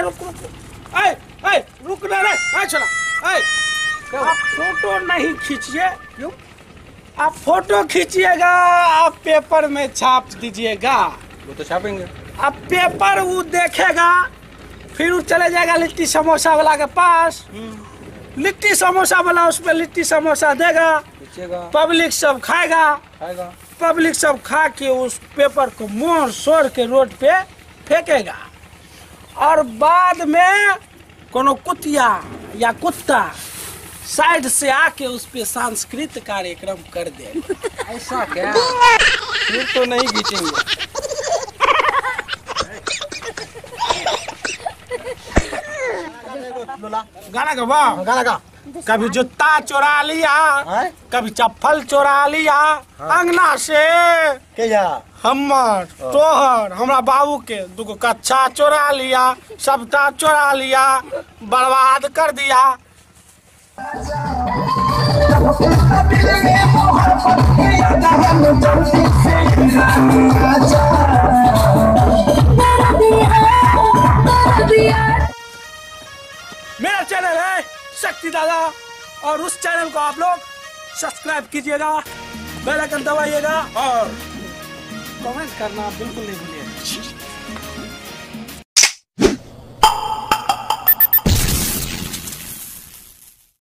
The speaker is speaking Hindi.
रुक रुक, ए रुक ना रे, चला, आप फोटो नहीं खींचिए। क्यों? आप फोटो खींचिएगा, आप पेपर में छाप दीजिएगा। वो तो छापेंगे। अब पेपर वो देखेगा, फिर वो चले जाएगा लिट्टी समोसा वाला के पास। लिट्टी समोसा वाला उस पर लिट्टी समोसा देगा, पब्लिक सब खाएगा। पब्लिक सब खा के उस पेपर को मोड़ सोड़ के रोड पे फेंकेगा। और बाद में कोनो कुतिया या कुत्ता साइड से आके उस पे सांस्कृतिक कार्यक्रम कर दे। ऐसा क्या? फिर तो नहीं खींचेंगे। गाना गवा, गाना गा। कभी जूता चुरा लिया, कभी चप्पल चुरा लिया, अंगना से क्या हमर तोहर हमरा बाबू के दुगो कच्चा चुरा लिया, सबटा चुरा लिया, बर्बाद कर दिया। मेरा चैनल है शक्ति दादा, और उस चैनल को आप लोग सब्सक्राइब कीजिएगा, बेल आइकन दबाइएगा और कमेंट करना बिल्कुल नहीं भूलिएगा।